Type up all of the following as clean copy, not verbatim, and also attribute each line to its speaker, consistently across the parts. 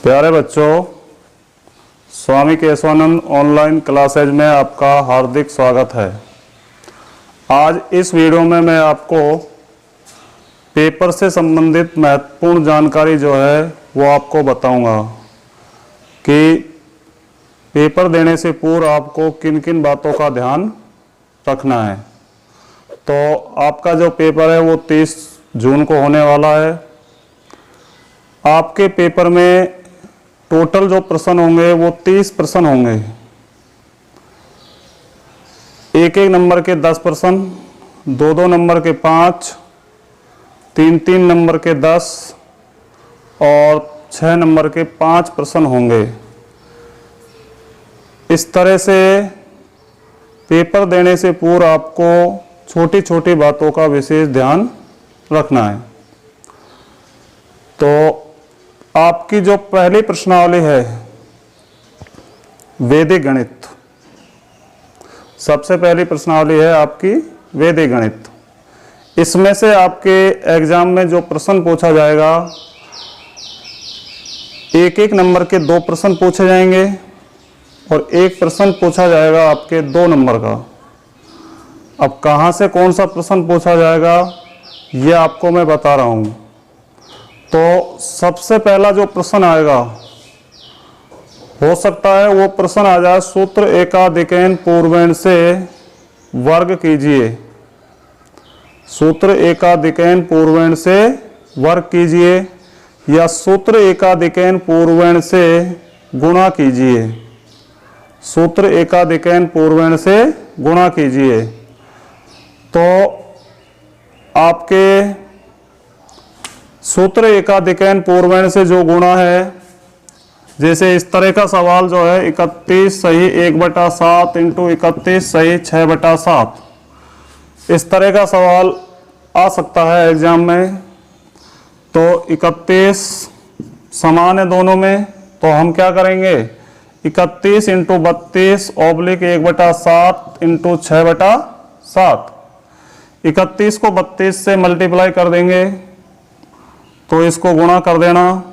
Speaker 1: प्यारे बच्चों, स्वामी Keshavananda online classes में आपका हार्दिक स्वागत है। आज इस वीडियो में मैं आपको पेपर से संबंधित महत्वपूर्ण जानकारी जो है वो आपको बताऊंगा कि पेपर देने से पूर्व आपको किन किन बातों का ध्यान रखना है। तो आपका जो पेपर है वो 30 जून को होने वाला है। आपके पेपर में टोटल जो प्रश्न होंगे वो 30 प्रश्न होंगे। एक एक नंबर के 10 प्रश्न, 2-2 नंबर के 5, 3-3 नंबर के 10 और 6 नंबर के 5 प्रश्न होंगे। इस तरह से पेपर देने से पूर्व आपको छोटी छोटी बातों का विशेष ध्यान रखना है। तो आपकी जो पहली प्रश्नावली है वैदिक गणित, सबसे पहली प्रश्नावली है आपकी वैदिक गणित। इसमें से आपके एग्जाम में जो प्रश्न पूछा जाएगा, एक एक नंबर के 2 प्रश्न पूछे जाएंगे और एक प्रश्न पूछा जाएगा आपके 2 नंबर का। अब कहाँ से कौन सा प्रश्न पूछा जाएगा ये आपको मैं बता रहा हूँ। तो सबसे पहला जो प्रश्न आएगा, हो सकता है वो प्रश्न आ जाए, सूत्र एकाधिकैन पूर्वेण से वर्ग कीजिए। सूत्र एकाधिकैन पूर्वेण से वर्ग कीजिए या सूत्र एकाधिकैन पूर्वेण से गुणा कीजिए। सूत्र एकाधिकैन पूर्वेण से गुणा कीजिए। तो आपके सूत्र एकाधिकैन पूर्वेण से जो गुणा है, जैसे इस तरह का सवाल जो है 31 सही 1/7 इंटू 31 सही 6/7, इस तरह का सवाल आ सकता है एग्जाम में। तो 31 समान है दोनों में, तो हम क्या करेंगे, 31 इंटू 32 ऑब्लिक 1/7 इंटू 6/7। 31 को 32 से मल्टीप्लाई कर देंगे तो इसको गुणा कर देना।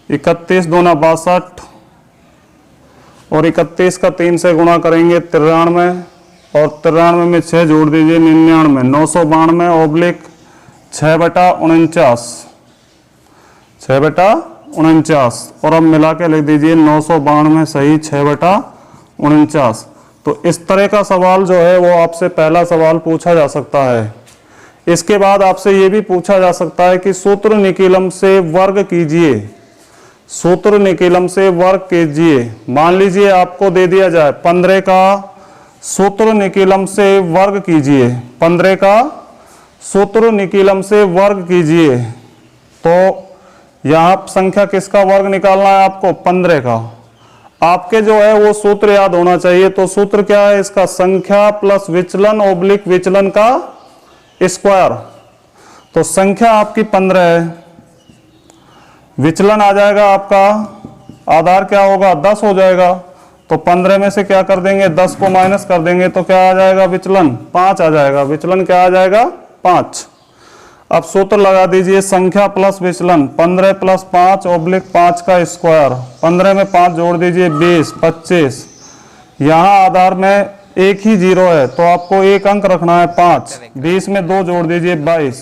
Speaker 1: 31 दूना 62 और 31 का 3 से गुणा करेंगे 93 और 93 में 6 जोड़ दीजिए 99, 992 ऑब्लिक 6/49, 6/49 और अब मिला के लिख दीजिए 992 सही 6/49। तो इस तरह का सवाल जो है वो आपसे पहला सवाल पूछा जा सकता है। इसके बाद आपसे ये भी पूछा जा सकता है कि सूत्र निकीलम से वर्ग कीजिए। सूत्र निकीलम से वर्ग कीजिए। मान लीजिए आपको दे दिया जाए 15 का सूत्र निकीलम से वर्ग कीजिए। 15 का सूत्र निकीलम से वर्ग कीजिए। तो यहाँ संख्या किसका वर्ग निकालना है आपको, 15 का। आपके जो है वो सूत्र याद होना चाहिए। तो सूत्र क्या है इसका, संख्या प्लस विचलन ऑब्लिक विचलन का स्क्वायर। तो संख्या आपकी 15 है, विचलन आ जाएगा आपका, आधार क्या होगा 10 हो जाएगा। तो 15 में से क्या कर देंगे, 10 को माइनस कर देंगे तो क्या आ जाएगा, विचलन 5 आ जाएगा। विचलन क्या आ जाएगा, 5। अब सूत्र लगा दीजिए, संख्या प्लस विचलन 15 प्लस 5 ऑब्लिक 5 का स्क्वायर। 15 में 5 जोड़ दीजिए 20, 25। यहाँ आधार में एक ही 0 है तो आपको एक अंक रखना है 5। 20 में 2 जोड़ दीजिए 22।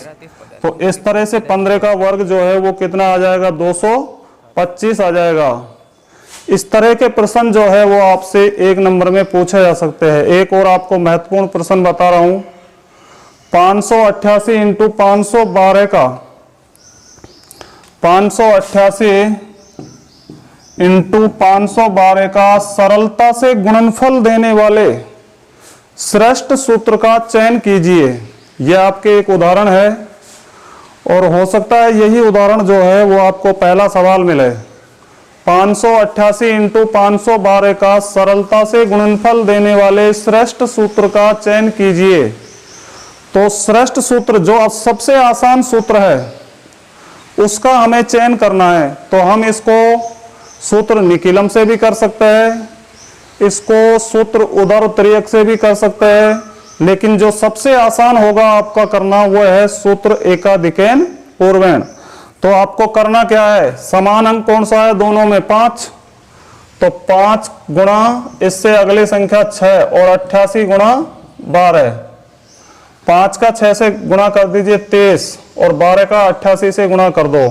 Speaker 1: तो इस तरह से 15 का वर्ग जो है वो कितना आ जाएगा, 225 आ जाएगा। इस तरह के प्रश्न जो है वो आपसे एक नंबर में पूछे जा सकते हैं। एक और आपको महत्वपूर्ण प्रश्न बता रहा हूं, 588 इंटू 512 का 588 इंटू 512 का सरलता से गुणनफल देने वाले श्रेष्ठ सूत्र का चयन कीजिए। यह आपके एक उदाहरण है और हो सकता है यही उदाहरण जो है वो आपको पहला सवाल मिले। 588 इंटू 512 का सरलता से गुणनफल देने वाले श्रेष्ठ सूत्र का चयन कीजिए। तो श्रेष्ठ सूत्र जो सबसे आसान सूत्र है उसका हमें चयन करना है। तो हम इसको सूत्र निकीलम से भी कर सकते हैं, इसको सूत्र उदर त्रियक से भी कर सकते हैं, लेकिन जो सबसे आसान होगा आपका करना वो है सूत्र एकाधिकैन पूर्वेण। तो आपको करना क्या है, समान अंक कौन सा है दोनों में, 5, तो 5 गुणा इससे अगली संख्या 6 और 88 गुणा 12, 5 का 6 से गुणा कर दीजिए 23 और 12 का 88 से गुणा कर दो,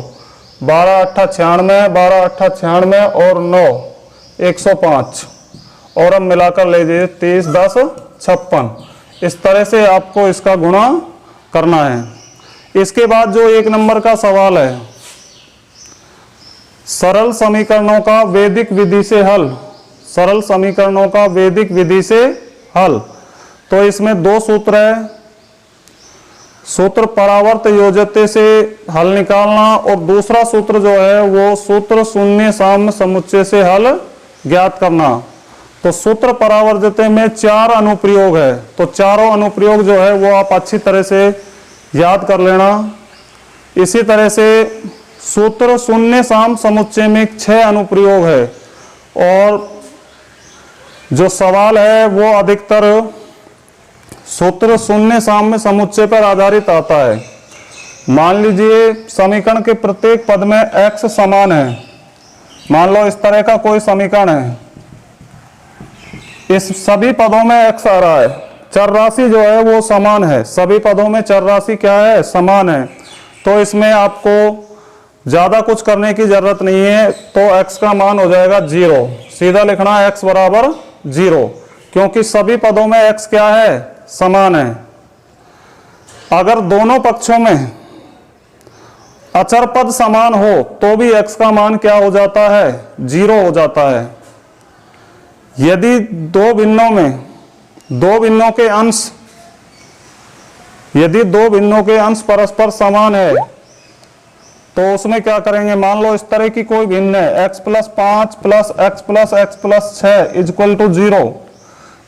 Speaker 1: 12 8 96, 12 8 96 और 9 105, और अब मिलाकर ले लीजिए 23 10 56। इस तरह से आपको इसका गुणा करना है। इसके बाद जो 1 नंबर का सवाल है, सरल समीकरणों का वैदिक विधि से हल, सरल समीकरणों का वैदिक विधि से हल। तो इसमें 2 सूत्र है, सूत्र परावर्त योजते से हल निकालना, और दूसरा सूत्र जो है वो सूत्र शून्य साम्य समुच्चय से हल ज्ञात करना। तो सूत्र परावर्जते में 4 अनुप्रयोग है, तो चारों अनुप्रयोग जो है वो आप अच्छी तरह से याद कर लेना। इसी तरह से सूत्र शून्य साम समुच्चय में 6 अनुप्रयोग है, और जो सवाल है वो अधिकतर सूत्र शून्य साम्य समुच्चय पर आधारित आता है। मान लीजिए समीकरण के प्रत्येक पद में x समान है, मान लो इस तरह का कोई समीकरण है, इस सभी पदों में x आ रहा है, चर राशि जो है वो समान है, सभी पदों में चर राशि क्या है, समान है। तो इसमें आपको ज्यादा कुछ करने की जरूरत नहीं है, तो x का मान हो जाएगा 0, सीधा लिखना x बराबर 0, क्योंकि सभी पदों में x क्या है, समान है। अगर दोनों पक्षों में अचर पद समान हो तो भी x का मान क्या हो जाता है, 0 हो जाता है। यदि दो भिन्नों के अंश, यदि दो भिन्नों के अंश परस्पर समान है तो उसमें क्या करेंगे, मान लो इस तरह की कोई भिन्न है, x + 5 + x + 6 = 0।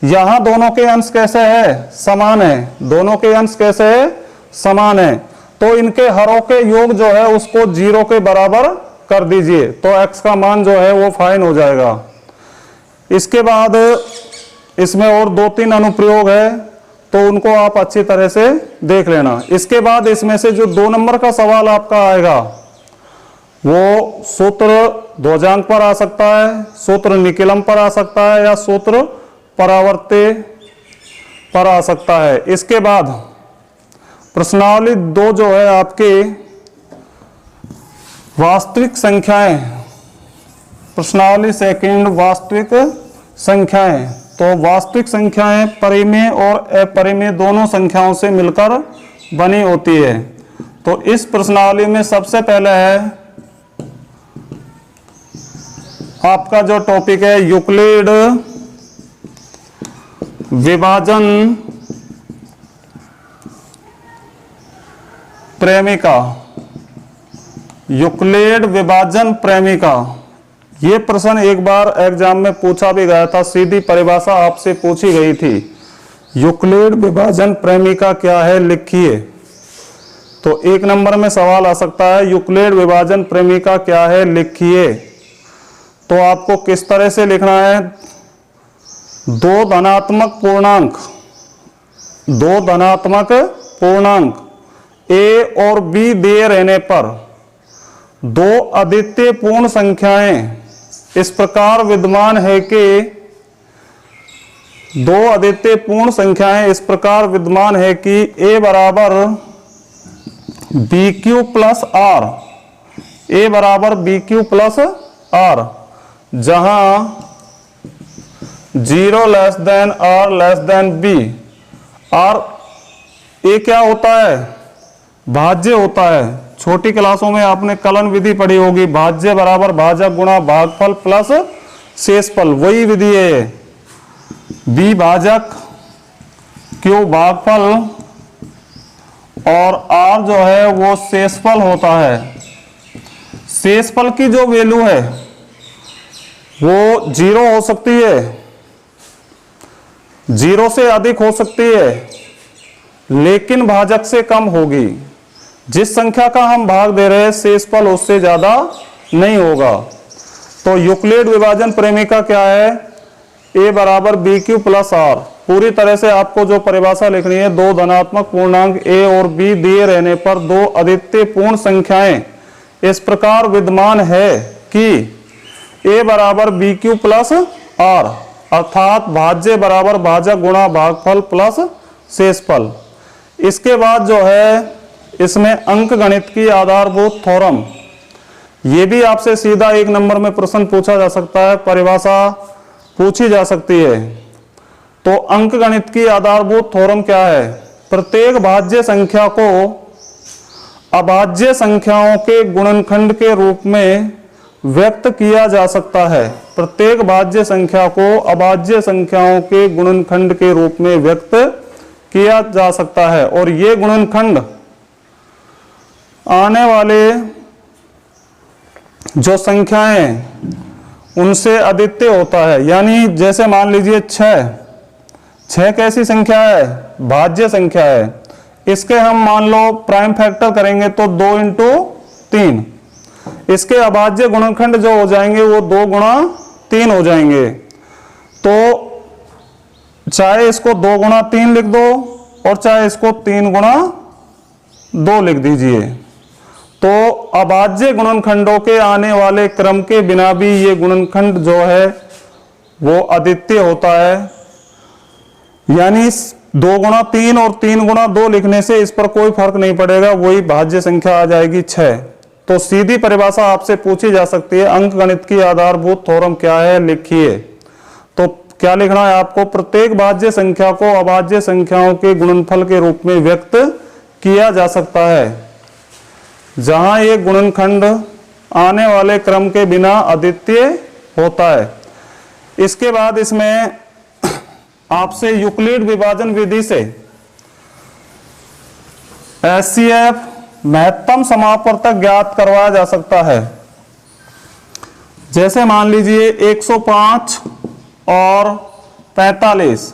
Speaker 1: यहां दोनों के अंश कैसे है, समान है, दोनों के अंश कैसे है, समान है। तो इनके हरों के योग जो है उसको 0 के बराबर कर दीजिए, तो x का मान जो है वो फाइन हो जाएगा। इसके बाद इसमें और 2-3 अनुप्रयोग है, तो उनको आप अच्छी तरह से देख लेना। इसके बाद इसमें से जो 2 नंबर का सवाल आपका आएगा वो सूत्र ध्वजांक पर आ सकता है, सूत्र निकिलम पर आ सकता है, या सूत्र परावर्ते पर आ सकता है। इसके बाद प्रश्नावली 2 जो है आपके वास्तविक संख्याएं, प्रश्नावली सेकंड वास्तविक संख्याएं। तो वास्तविक संख्याएं परिमेय और अपरिमेय दोनों संख्याओं से मिलकर बनी होती है। तो इस प्रश्नावली में सबसे पहले है आपका जो टॉपिक है यूक्लिड विभाजन प्रेमिका, यूक्लिड विभाजन प्रेमिका। ये प्रश्न एक बार एग्जाम में पूछा भी गया था, सीधी परिभाषा आपसे पूछी गई थी, यूक्लिड विभाजन प्रेमिका क्या है लिखिए। तो 1 नंबर में सवाल आ सकता है यूक्लिड विभाजन प्रेमिका क्या है लिखिए। तो आपको किस तरह से लिखना है, 2 धनात्मक पूर्णांक a और b दिए रहने पर 2 अद्वितीय पूर्ण संख्याएं इस प्रकार विद्यमान है कि 2 अद्वितीय पूर्ण संख्याएं इस प्रकार विद्यमान है कि a बराबर bq प्लस r, a बराबर bq प्लस r, जहां 0 less than r less than b। r a क्या होता है, भाज्य होता है। छोटी क्लासों में आपने कलन विधि पढ़ी होगी, भाज्य बराबर भाजक गुणा भागफल प्लस शेषफल, वही विधि है। b भाजक, q भागफल और r जो है वो शेषफल होता है। शेषफल की जो वैल्यू है वो 0 हो सकती है, 0 से अधिक हो सकती है, लेकिन भाजक से कम होगी। जिस संख्या का हम भाग दे रहे हैं शेषफल उससे ज्यादा नहीं होगा। तो यूक्लिड विभाजन प्रेमिका क्या है, a बराबर bq प्लस r। पूरी तरह से आपको जो परिभाषा लिखनी है, 2 धनात्मक पूर्णांक a और b दिए रहने पर 2 अद्वितीय पूर्ण संख्याएं इस प्रकार विद्यमान है कि a बराबर बी क्यू प्लस आर, अर्थात भाज्य बराबर भाजक गुणा भागफल प्लस शेषफल। इसके बाद जो है इसमें अंक गणित की आधारभूत थ्योरम, ये भी आपसे सीधा 1 नंबर में प्रश्न पूछा जा सकता है, परिभाषा पूछी जा सकती है। तो अंक गणित की आधारभूत थ्योरम क्या है? प्रत्येक भाज्य संख्या को अभाज्य संख्याओं के गुणनखंड के रूप में व्यक्त किया जा सकता है। प्रत्येक भाज्य संख्या को अभाज्य संख्याओं के गुणनखंड के रूप में व्यक्त किया जा सकता है, और ये गुणनखंड आने वाले जो संख्याएं उनसे अद्वितीय होता है। यानी जैसे मान लीजिए 6 कैसी संख्या है? भाज्य संख्या है। इसके हम मान लो प्राइम फैक्टर करेंगे तो 2 इंटू 3, इसके अभाज्य गुणनखंड जो हो जाएंगे वो 2 गुणा 3 हो जाएंगे। तो चाहे इसको 2 गुणा 3 लिख दो और चाहे इसको 3 गुणा 2 लिख दीजिए। तो अभाज्य गुणनखंडों के आने वाले क्रम के बिना भी ये गुणनखंड जो है वो अद्वितीय होता है। यानी 2 गुणा 3 और 3 गुणा 2 लिखने से इस पर कोई फर्क नहीं पड़ेगा, वही भाज्य संख्या आ जाएगी 6। तो सीधी परिभाषा आपसे पूछी जा सकती है, अंक गणित की आधारभूत थ्योरम क्या है, लिखिए। तो क्या लिखना है आपको? प्रत्येक भाज्य संख्या को अभाज्य संख्याओं के गुणनफल के रूप में व्यक्त किया जा सकता है, जहां ये गुणनखंड आने वाले क्रम के बिना अद्वितीय होता है। इसके बाद इसमें आपसे यूक्लिड विभाजन विधि से एचसीएफ महत्तम समापवर्तक ज्ञात करवाया जा सकता है। जैसे मान लीजिए 105 और 45,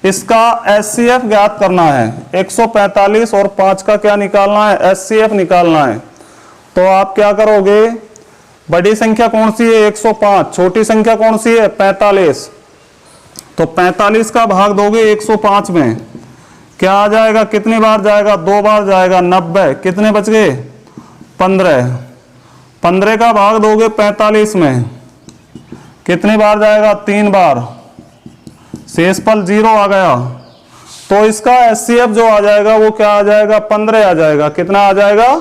Speaker 1: इसका एचसीएफ ज्ञात करना है। 145 और 5 का क्या निकालना है? एचसीएफ निकालना है। तो आप क्या करोगे? बड़ी संख्या कौन सी है? 105। छोटी संख्या कौन सी है? 45। तो 45 का भाग दोगे 105 में, क्या आ जाएगा? कितनी बार जाएगा? 2 बार जाएगा, 90। कितने बच गए? 15। 15 का भाग दोगे 45 में, कितनी बार जाएगा? 3 बार। शेषफल 0 आ गया। तो इसका एचसीएफ जो आ जाएगा वो क्या आ जाएगा? 15 आ जाएगा। कितना आ जाएगा?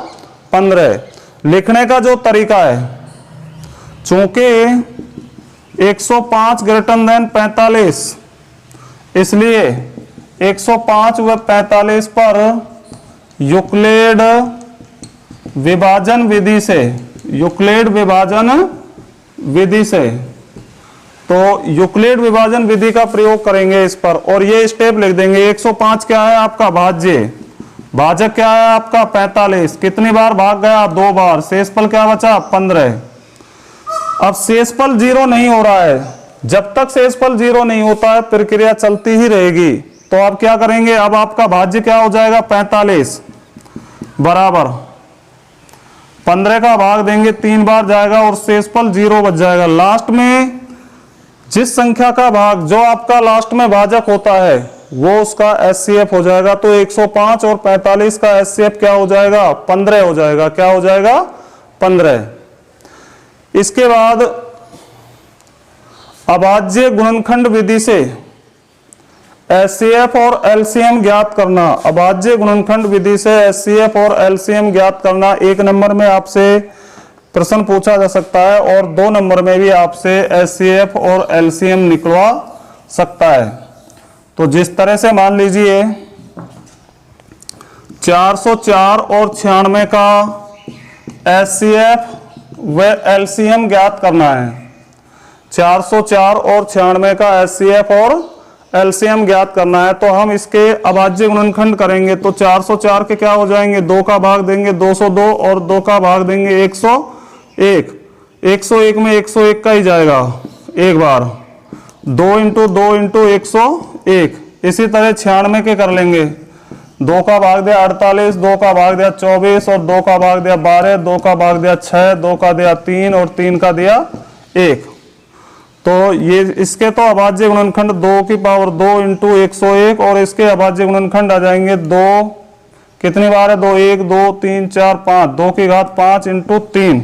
Speaker 1: 15। लिखने का जो तरीका है, चूंकि 105 ग्रेटर देन 45, इसलिए 105 व 45 पर यूक्लिड विभाजन विधि से, यूक्लिड विभाजन विधि से, तो यूक्लिड विभाजन विधि का प्रयोग करेंगे इस पर, और ये स्टेप लिख देंगे। 105 क्या है आपका? भाज्य। भाजक क्या है आपका? 45। कितनी बार भाग गया? 2 बार। शेषफल क्या बचा? 15। अब शेषफल 0 नहीं हो रहा है। जब तक शेषफल 0 नहीं होता है प्रक्रिया चलती ही रहेगी। तो आप क्या करेंगे? अब आपका भाज्य क्या हो जाएगा? 45 बराबर 15 का भाग देंगे, 3 बार जाएगा और शेषफल 0 बच जाएगा। लास्ट में जिस संख्या का भाग जो आपका लास्ट में भाजक होता है वो उसका एचसीएफ हो जाएगा। तो 105 और 45 का एचसीएफ क्या हो जाएगा? 15 हो जाएगा। क्या हो जाएगा? 15। इसके बाद अभाज्य गुणनखंड विधि से एचसीएफ और एलसीएम ज्ञात करना। अभाज्य गुणनखंड विधि से एचसीएफ और एलसीएम ज्ञात करना 1 नंबर में आपसे प्रश्न पूछा जा सकता है, और 2 नंबर में भी आपसे एचसीएफ और एलसीएम निकलवा सकता है। तो जिस तरह से मान लीजिए 404 और 96 का एचसीएफ व एलसीएम ज्ञात करना है। 404 और 96 का एचसीएफ और एलसीएम ज्ञात करना है। तो हम इसके अभाज्य गुणनखंड करेंगे। तो 404 के क्या हो जाएंगे? 2 का भाग देंगे 202 और 2 का भाग देंगे 101। 101 में 101 का ही जाएगा एक बार। 2 इंटू 2 इंटू 101। इसी तरह 96 के कर लेंगे। 2 का भाग दिया 48, 2 का भाग दिया 24 और 2 का भाग दिया 12, 2 का भाग दिया 6, 2 का दिया 3 और 3 का दिया 1। तो ये इसके तो अभाज्य गुणनखंड 2 की पावर 2 इंटू 101, और इसके अभाज्य गुणनखंड आ जाएंगे 2 कितनी बार है 2, 1 2 3 4 5, 2 की घात 5 इंटू 3।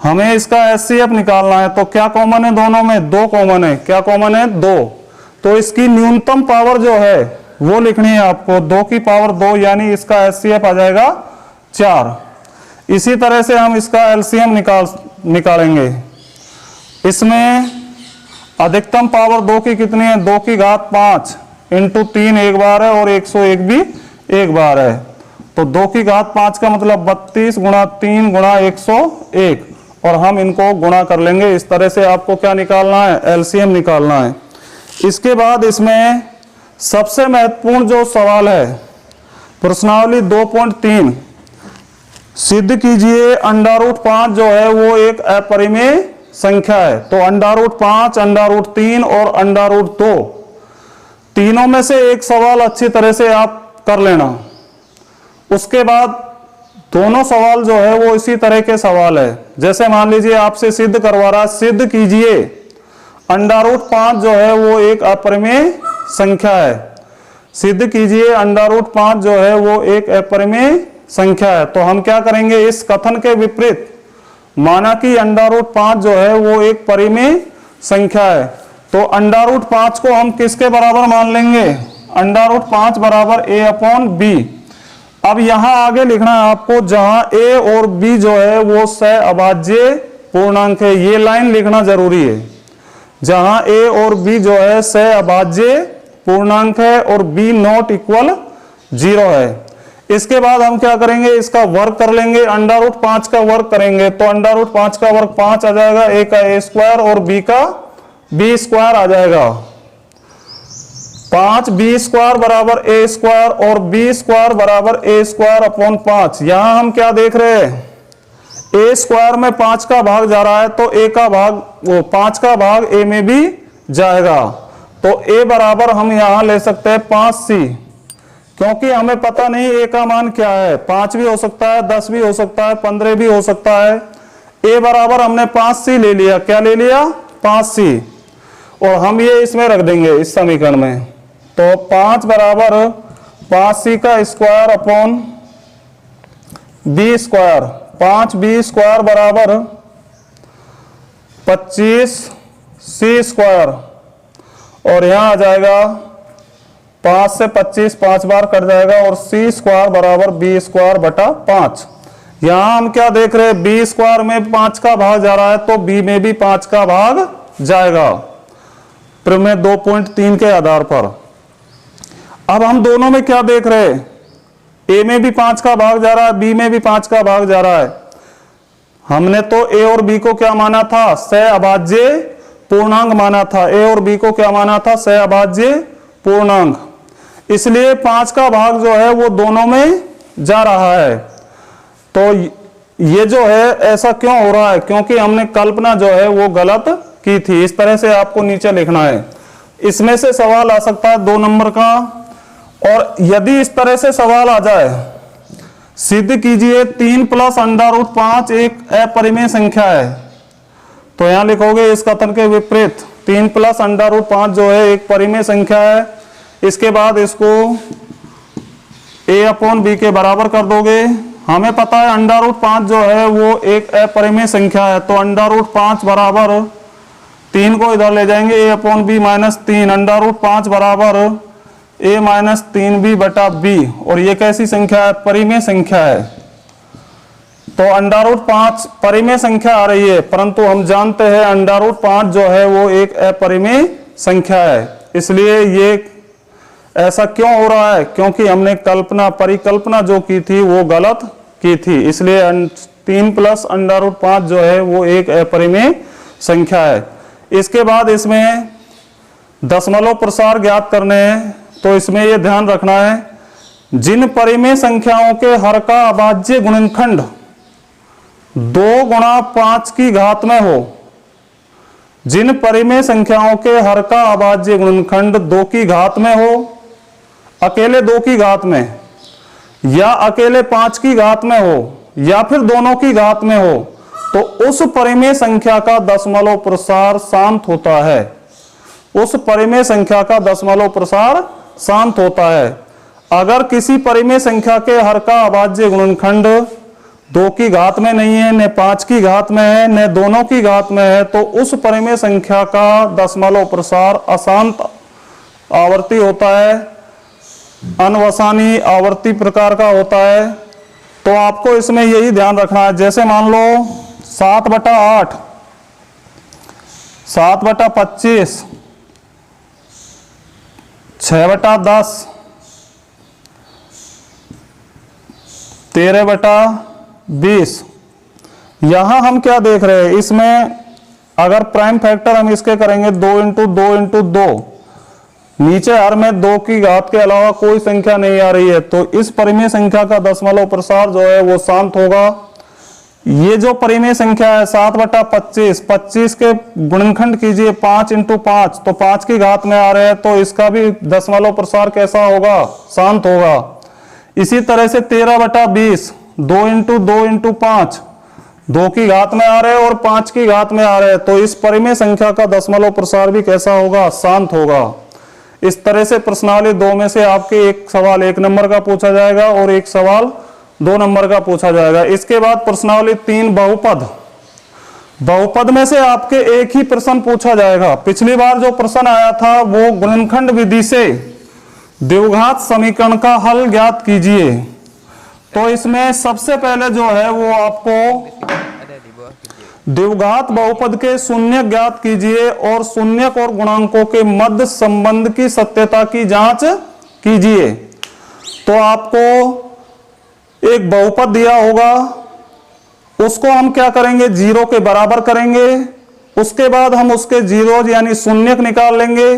Speaker 1: हमें इसका HCF निकालना है, तो क्या कॉमन है दोनों में, 2 कॉमन है। क्या कॉमन है, 2। तो इसकी न्यूनतम पावर जो है वो लिखनी है आपको, 2 की पावर 2, यानी इसका HCF आ जाएगा 4। इसी तरह से हम इसका LCM निकालेंगे। इसमें अधिकतम पावर 2 की कितनी है, 2 की घात 5 इंटू 3 एक बार है और 101 भी एक बार है। तो 2 की घात 5 का मतलब 32 गुणा 3 गुणा 101, और हम इनको गुणा कर लेंगे। इस तरह से आपको क्या निकालना है, LCM निकालना है। इसके बाद इसमें सबसे महत्वपूर्ण जो सवाल है, प्रश्नावली 2.3, सिद्ध कीजिए √5 जो है वो एक अपरिमेय संख्या है। तो √5, √3 और √2, तीनों में से एक सवाल अच्छी तरह से आप कर लेना। उसके बाद दोनों सवाल जो है वो इसी तरह के सवाल है। जैसे मान लीजिए आपसे सिद्ध करवा रहा है, सिद्ध कीजिए √5 जो है वो एक अपरिमेय संख्या है। सिद्ध कीजिए √5 जो है वो एक अपरिमेय संख्या है। तो हम क्या करेंगे, इस कथन के विपरीत, माना कि √5 जो है वो एक परिमेय संख्या है, तो √5 को हम किसके बराबर मान लेंगे, √5 बराबर a/b। अब यहां आगे लिखना है आपको, जहां a और b जो है वो सहअभाज्य पूर्णांक है। ये लाइन लिखना जरूरी है, जहां a और b जो है सहअभाज्य पूर्णांक है और b नॉट इक्वल 0 है। इसके बाद हम क्या करेंगे, इसका वर्ग कर लेंगे, √5 का वर्ग करेंगे तो √5 का वर्ग 5 आ जाएगा, a का a² और b का b² आ जाएगा। 5b² बराबर a² और b² बराबर a² / 5। यहां हम क्या देख रहे हैं, a² में 5 का भाग जा रहा है, तो a का भाग, वो 5 का भाग a में भी जाएगा। तो a बराबर हम यहां ले सकते हैं 5c, क्योंकि हमें पता नहीं a का मान क्या है, 5 भी हो सकता है, 10 भी हो सकता है, 15 भी हो सकता है। a बराबर हमने 5c ले लिया। क्या ले लिया, 5c, और हम ये इसमें रख देंगे इस समीकरण में। तो 5 बराबर 5c का स्क्वायर अपॉन b², 5b² बराबर 25c², और यहां आ जाएगा 5 से 25 5 बार कट जाएगा, और c² बराबर b² बटा 5। यहां हम क्या देख रहे हैं, b² में 5 का भाग जा रहा है, तो b में भी 5 का भाग जाएगा, प्रमेय 2.3 के आधार पर। अब हम दोनों में क्या देख रहे हैं, a में भी 5 का भाग जा रहा है, b में भी 5 का भाग जा रहा है। हमने तो a और b को क्या माना था, सहअभाज्य पूर्णांक माना था। a और b को क्या माना था, सहअभाज्य पूर्णांक। इसलिए 5 का भाग जो है वो दोनों में जा रहा है। तो ये जो है ऐसा क्यों हो रहा है, क्योंकि हमने कल्पना जो है वो गलत की थी। इस तरह से आपको नीचे लिखना है। इसमें से सवाल आ सकता है 2 नंबर का, और यदि इस तरह से सवाल आ जाए, सिद्ध कीजिए 3 + √5 एक अपरिमेय संख्या है, तो यहां लिखोगे इस कथन के विपरीत, 3 + √5 जो है एक परिमेय संख्या है। इसके बाद इसको a/b के बराबर कर दोगे। हमें पता है √5 जो है वो एक अपरिमेय संख्या है, तो √5 बराबर 3 को इधर ले जाएंगे, a/b -3, √5 बराबर a - 3b बटा b। और ये कैसी संख्या है, परिमेय संख्या है। तो √5 परिमेय संख्या आ रही है, परंतु हम जानते हैं √5 जो है वो एक अपरिमेय संख्या है। इसलिए ये ऐसा क्यों हो रहा है, क्योंकि हमने परिकल्पना जो की थी वो गलत की थी। इसलिए 3 + √5 जो है वो एक अपरिमेय संख्या है। इसके बाद इसमें दशमलव प्रसार ज्ञात करने हैं, तो इसमें यह ध्यान रखना है, जिन परिमेय संख्याओं के हर का अभाज्य गुणनखंड 2 × 5 की घात में हो, जिन परिमेय संख्याओं के हर का अभाज्य गुणनखंड 2 की घात में हो, अकेले 2 की घात में, या अकेले 5 की घात में हो, या फिर दोनों की घात में हो, तो उस परिमेय संख्या का दशमलव प्रसार शांत होता है। उस परिमेय संख्या का दशमलव प्रसार शांत होता है। अगर किसी परिमेय संख्या के हर का अभाज्य गुणनखंड 2 की घात में नहीं है, न 5 की घात में है, न दोनों की घात में है, तो उस परिमेय संख्या का दशमलव प्रसार अशांत आवर्ती होता है, अनवसानी आवर्ती प्रकार का होता है। तो आपको इसमें यही ध्यान रखना है। जैसे मान लो 7/8, 7/25, 6/10, 13/20। यहां हम क्या देख रहे हैं, इसमें अगर प्राइम फैक्टर हम इसके करेंगे 2 × 2 × 2, नीचे हर में 2 की घात के अलावा कोई संख्या नहीं आ रही है, तो इस परिमेय संख्या का दशमलव प्रसार जो है वो शांत होगा। ये जो परिमेय संख्या है 7/25, 25 के गुणनखंड कीजिए 5 × 5, तो 5 की घात में आ रहे हैं, तो इसका भी दशमलव प्रसार कैसा होगा, शांत होगा। इसी तरह से 13/20, 2 × 2 × 5, 2 की घात में आ रहे हैं और 5 की घात में आ रहे हैं, तो इस परिमेय संख्या का दशमलव प्रसार भी कैसा होगा, शांत होगा। इस तरह से प्रश्नावली 2 में से आपके एक सवाल 1 नंबर का पूछा जाएगा और एक सवाल 2 नंबर का पूछा जाएगा। इसके बाद प्रश्नावली 3 बहुपद। बहुपद में से आपके एक ही प्रश्न पूछा जाएगा। पिछली बार जो प्रश्न आया था वो गुणनखंड विधि से द्विघात समीकरण का हल ज्ञात कीजिए। तो इसमें सबसे पहले जो है वो आपको द्विघात बहुपद के शून्य ज्ञात कीजिए और शून्यक और गुणांकों के मध्य संबंध की सत्यता की जांच कीजिए। तो आपको एक बहुपद दिया होगा, उसको हम क्या करेंगे, 0 के बराबर करेंगे। उसके बाद हम उसके जीरो यानी शून्यक निकाल लेंगे।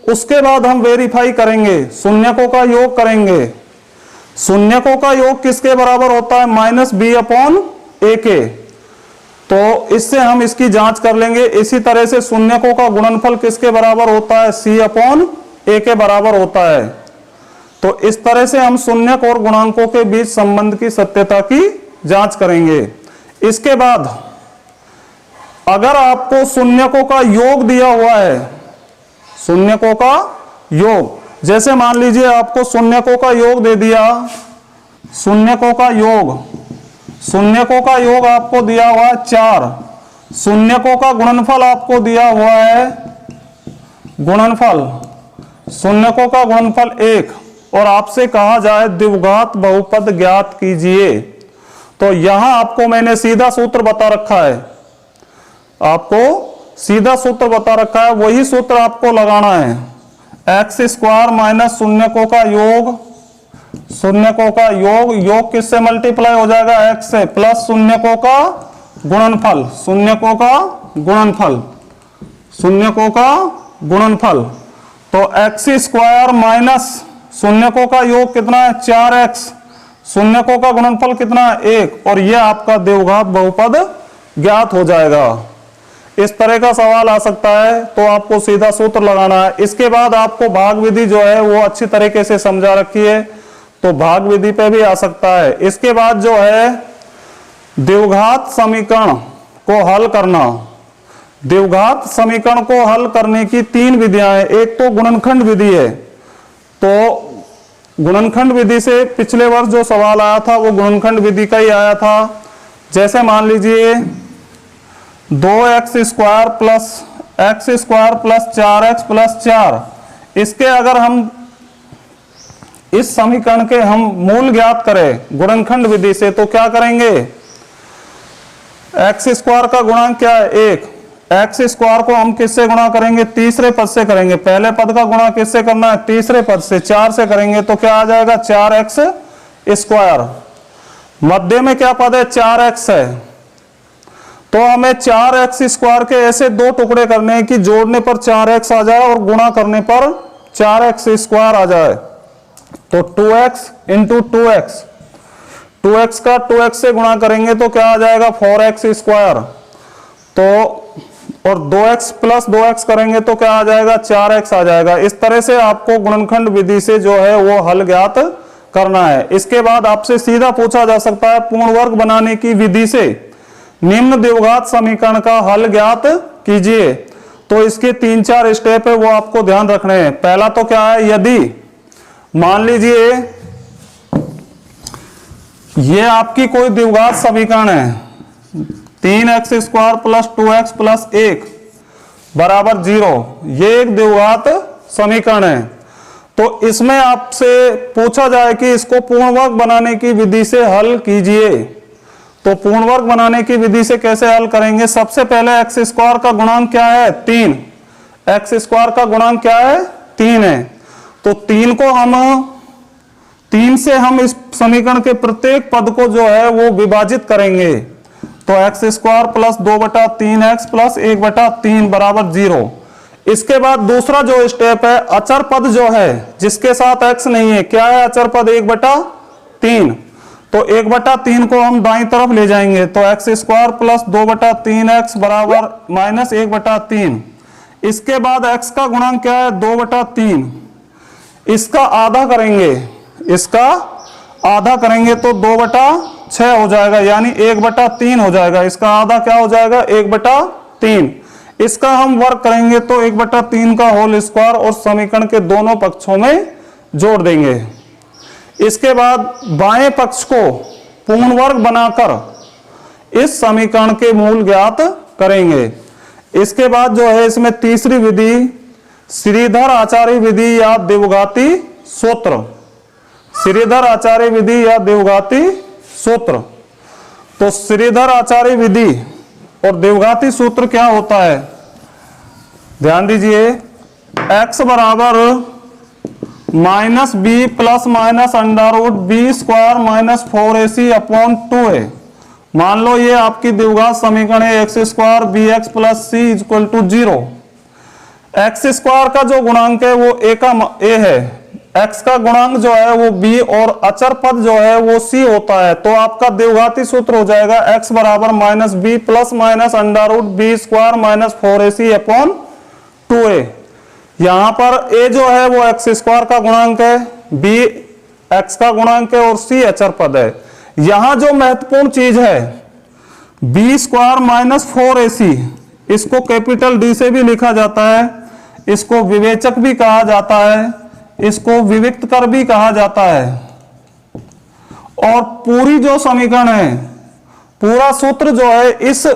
Speaker 1: उसके बाद हम वेरीफाई करेंगे, शून्यकों का योग करेंगे। शून्यकों का योग किसके बराबर होता है, -b/a। तो इससे हम इसकी जांच कर लेंगे। इसी तरह से शून्यकों का गुणनफल किसके बराबर होता है, c/a के बराबर होता है। तो इस तरह से हम शून्यक और गुणांकों के बीच संबंध की सत्यता की जांच करेंगे। इसके बाद अगर आपको शून्यकों का योग दिया हुआ है, शून्यकों का योग, जैसे मान लीजिए आपको शून्यकों का योग दे दिया, शून्यकों का योग आपको दिया हुआ है 4, शून्यकों का गुणनफल आपको दिया हुआ है, शून्यकों का गुणनफल 1, और आपसे कहा जाए द्विघात बहुपद ज्ञात कीजिए। तो यहां आपको मैंने सीधा सूत्र बता रखा है, वही सूत्र आपको लगाना है। x² - शून्यकों का योग किससे मल्टीप्लाई हो जाएगा, x से, प्लस शून्यकों का गुणनफल। तो x² माइनस शून्यकों का योग कितना है, 4x, शून्यकों का गुणनफल कितना है, 1, और यह आपका द्विघात बहुपद ज्ञात हो जाएगा। इस तरह का सवाल आ सकता है, तो आपको सीधा सूत्र लगाना है। इसके बाद आपको भाग विधि जो है वो अच्छी तरीके से समझा रखी है, तो भाग विधि पे भी आ सकता है। इसके बाद जो है द्विघात समीकरण को हल करना। द्विघात समीकरण को हल करने की 3 विधियां हैं। एक तो गुणनखंड विधि है, तो गुणनखंड विधि से पिछले वर्ष जो सवाल आया था वो गुणनखंड विधि का ही आया था। जैसे मान लीजिए 2x² + 4x + 4, इसके अगर हम इस समीकरण के हम मूल ज्ञात करें गुणनखंड विधि से, तो क्या करेंगे, x² का गुणांक क्या है, 1, x² को हम किससे गुणा करेंगे, तीसरे पद से करेंगे। पहले पद का गुणा किससे करना है, तीसरे पद से, 4 से करेंगे, तो क्या आ जाएगा, 4x²। मध्य में क्या पद है, 4x है, तो हमें 4x² के ऐसे 2 टुकड़े करने हैं कि जोड़ने पर 4x आ जाए और गुणा करने पर 4x² आ जाए। तो 2x × 2x, 2x का 2x से गुणा करेंगे तो क्या आ जाएगा, 4x²। तो और 2x + 2x करेंगे तो क्या आ जाएगा, 4x आ जाएगा। इस तरह से आपको गुणनखंड विधि से जो है वो हल ज्ञात करना है। इसके बाद आपसे सीधा पूछा जा सकता है, पूर्ण वर्ग बनाने की विधि से निम्न द्विघात समीकरण का हल ज्ञात कीजिए। तो इसके 3-4 स्टेप है, वो आपको ध्यान रखने हैं। पहला तो क्या है, यदि मान लीजिए ये आपकी कोई द्विघात समीकरण है, 3x² प्लस 2x प्लस 1 बराबर 0, ये एक द्विघात समीकरण है। तो इसमें आपसे पूछा जाए कि इसको पूर्ण वर्ग बनाने की विधि से हल कीजिए, तो पूर्ण वर्ग बनाने की विधि से कैसे हल करेंगे? सबसे पहले x² का गुणांक क्या है? 3। x² का गुणांक क्या है? 3 है। तो 3 से हम इस समीकरण के प्रत्येक पद को जो है वो विभाजित करेंगे। तो x² प्लस 2/3x प्लस 1/3 बराबर 0। इसके बाद दूसरा जो स्टेप है, अचर पद जो है जिसके साथ x नहीं है, क्या है अचर पद? 1/3। तो 1/3 को हम दाईं तरफ ले जाएंगे, तो x² प्लस 2/3x बराबर माइनस 1/3। इसके बाद x का गुणांक क्या है? 2/3। इसका आधा करेंगे, इसका आधा करेंगे तो 2/6 हो जाएगा, यानी 1/3 हो जाएगा। इसका आधा क्या हो जाएगा? 1/3। इसका हम वर्ग करेंगे तो 1/3 का होल स्क्वायर और समीकरण के दोनों पक्षों में जोड़ देंगे। इसके बाद बाएं पक्ष को पूर्ण वर्ग बनाकर इस समीकरण के मूल ज्ञात करेंगे। इसके बाद जो है इसमें तीसरी विधि श्रीधर आचार्य विधि या द्विघाती सूत्र, श्रीधर आचार्य विधि या द्विघाती सूत्र। तो श्रीधर आचार्य विधि और द्विघाती सूत्र क्या होता है? ध्यान दीजिए, x बराबर -b plus minus √b² minus 4ac upon 2 है। मान लो ये आपकी द्विघात समीकरण है, x² bx plus c equal to 0। x² का जो गुणांक है वो a है, x का गुणांक जो है वो b और अचर पद जो है वो c होता है। तो आपका द्विघाती सूत्र हो जाएगा x बराबर -b plus minus √b² minus 4ac upon 2a। यहां पर a जो है वो x² का गुणांक है, b x का गुणांक है और c अचर पद है। यहां जो महत्वपूर्ण चीज है, b² माइनस 4ac, इसको कैपिटल D से भी लिखा जाता है, इसको विवेचक भी कहा जाता है, इसको विविक्त कर भी कहा जाता है। और पूरी जो समीकरण है, पूरा सूत्र जो है इस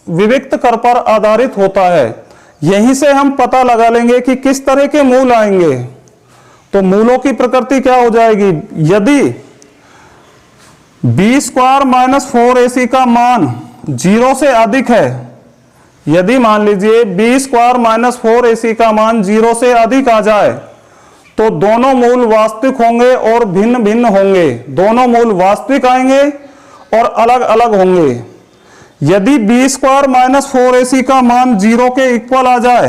Speaker 1: विविक्त कर पर आधारित होता है। यहीं से हम पता लगा लेंगे कि किस तरह के मूल आएंगे। तो मूलों की प्रकृति क्या हो जाएगी? यदि b² माइनस 4ac का मान 0 से अधिक है, यदि मान लीजिए b² माइनस 4ac का मान 0 से अधिक आ जाए तो दोनों मूल वास्तविक होंगे और भिन्न भिन्न होंगे। दोनों मूल वास्तविक आएंगे और अलग अलग होंगे। यदि b² माइनस 4ac का मान 0 के इक्वल आ जाए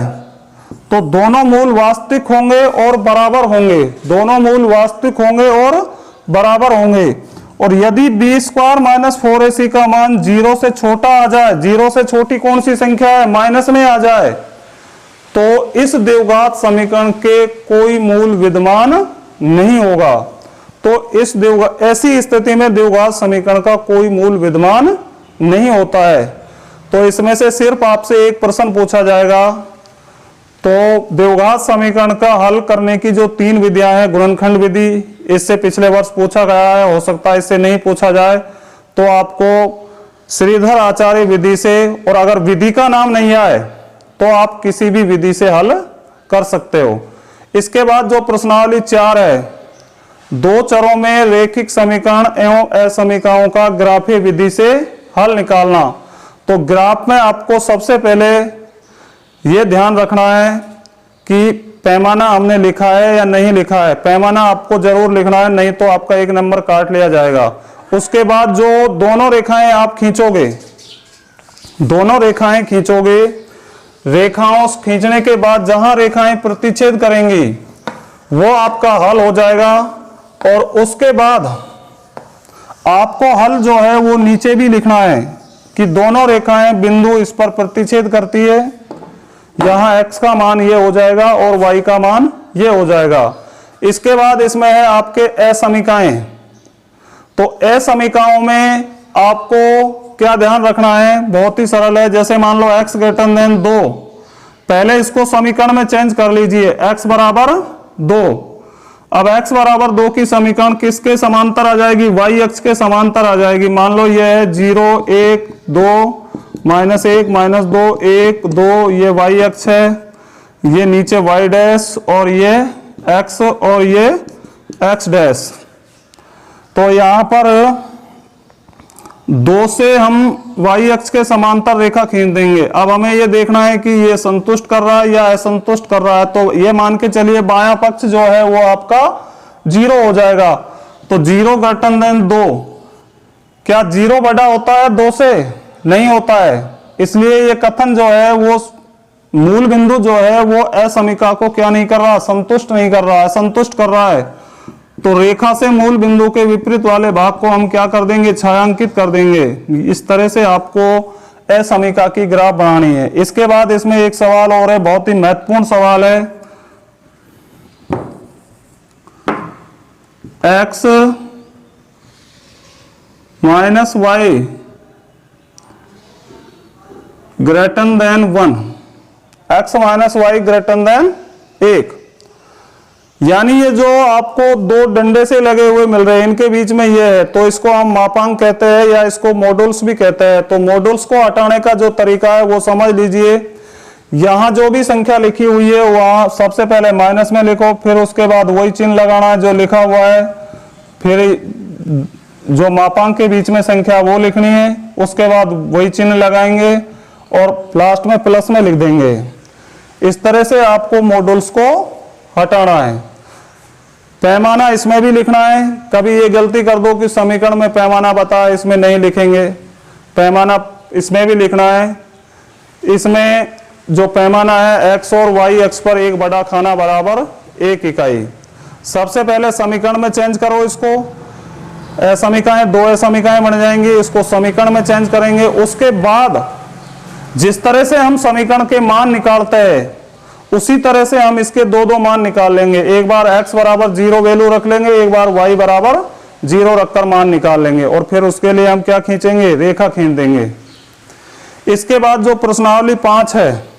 Speaker 1: तो दोनों मूल वास्तविक होंगे और बराबर होंगे। दोनों मूल वास्तविक होंगे और बराबर होंगे। और यदि b² माइनस 4ac का मान 0 से छोटा आ जाए, 0 से छोटी कौन सी संख्या है? माइनस में आ जाए, तो इस द्विघात समीकरण के कोई मूल विद्यमान नहीं होगा। तो इस ऐसी स्थिति में द्विघात समीकरण का कोई मूल विद्यमान नहीं होता है। तो इसमें से सिर्फ आपसे एक प्रश्न पूछा जाएगा। तो द्विघात समीकरण का हल करने की जो 3 विधियां हैं, गुणनखंड विधि, इससे पिछले वर्ष पूछा गया है, हो सकता है इससे नहीं पूछा जाए, तो आपको श्रीधर आचार्य विधि से, और अगर विधि का नाम नहीं आए तो आप किसी भी विधि से हल कर सकते हो। इसके बाद जो प्रश्नावली 4 है, 2 चरों में रैखिक समीकरण एवं असमीकरणों का ग्राफीय विधि से हल निकालना। तो ग्राफ में आपको सबसे पहले यह ध्यान रखना है कि पैमाना हमने लिखा है या नहीं लिखा है। पैमाना आपको जरूर लिखना है, नहीं तो आपका 1 नंबर काट लिया जाएगा। उसके बाद जो दोनों रेखाएं आप खींचोगे, दोनों रेखाएं खींचोगे, रेखाओं खींचने के बाद जहां रेखाएं प्रतिच्छेद करेंगी वो आपका हल हो जाएगा। और उसके बाद आपको हल जो है वो नीचे भी लिखना है कि दोनों रेखाएं बिंदु इस पर प्रतिच्छेद करती है। यहां x का मान ये हो जाएगा और y का मान ये हो जाएगा। इसके बाद इसमें है आपके असमीकाएं। तो असमीकाओं में आपको क्या ध्यान रखना है? बहुत ही सरल है। जैसे मान लो x > 2, पहले इसको समीकरण में चेंज कर लीजिए, x बराबर 2। अब x बराबर 2 की समीकरण किसके समांतर आ जाएगी? y अक्ष के समांतर आ जाएगी। मान लो ये है 0 1 2 -1 -2 1 2, ये y अक्ष है, ये नीचे y डैश और ये x और ये x डैश। तो यहां पर 2 से हम y अक्ष के समांतर रेखा खींच देंगे। अब हमें ये देखना है कि ये संतुष्ट कर रहा है या असंतुष्ट कर रहा है। तो ये मान के चलिए बायां पक्ष जो है वो आपका 0 हो जाएगा। तो 0 ग्रेटर देन 2, क्या 0 बड़ा होता है 2 से? नहीं होता है। इसलिए ये कथन जो है वो मूल बिंदु जो है वो असमीका को क्या नहीं कर रहा? संतुष्ट नहीं कर रहा है, संतुष्ट कर रहा है। तो रेखा से मूल बिंदु के विपरीत वाले भाग को हम क्या कर देंगे? छायांकित कर देंगे। इस तरह से आपको असमीका की ग्राफ बनानी है। इसके बाद इसमें एक सवाल और है, बहुत ही महत्वपूर्ण सवाल है। x minus Y greater than 1, x minus Y greater than 1, यानी ये जो आपको 2 डंडे से लगे हुए मिल रहे हैं इनके बीच में ये है, तो इसको हम मापांक कहते हैं या इसको मॉड्यूल्स भी कहते हैं। तो मॉड्यूल्स को हटाने का जो तरीका है वो समझ लीजिए। यहां जो भी संख्या लिखी हुई है वहां सबसे पहले माइनस में लिखो, फिर उसके बाद वही चिन्ह लगाना है जो लिखा हुआ है, फिर जो मापांक के बीच में संख्या वो लिखनी है, उसके बाद वही चिन्ह लगाएंगे और लास्ट में प्लस में लिख देंगे। इस तरह से आपको मॉड्यूल्स को हटाना है। पैमाना इसमें भी लिखना है। कभी ये गलती कर दो कि समीकरण में पैमाना बताया, इसमें नहीं लिखेंगे, पैमाना इसमें भी लिखना है। इसमें जो पैमाना है x और y अक्ष पर 1 बड़ा खाना बराबर 1 इकाई। सबसे पहले समीकरण में चेंज करो इसको, समीकरण 2 समीकरण बन जाएंगी, इसको समीकरण में चेंज करेंगे। उसके बाद जिस तरह से हम समीकरण के मान निकालते हैं उसी तरह से हम इसके 2 मान निकाल लेंगे। एक बार x बराबर 0 वैल्यू रख लेंगे, एक बार y बराबर 0 रखकर मान निकाल लेंगे और फिर उसके लिए हम क्या खींचेंगे? रेखा खींच देंगे। इसके बाद जो प्रश्नावली 5 है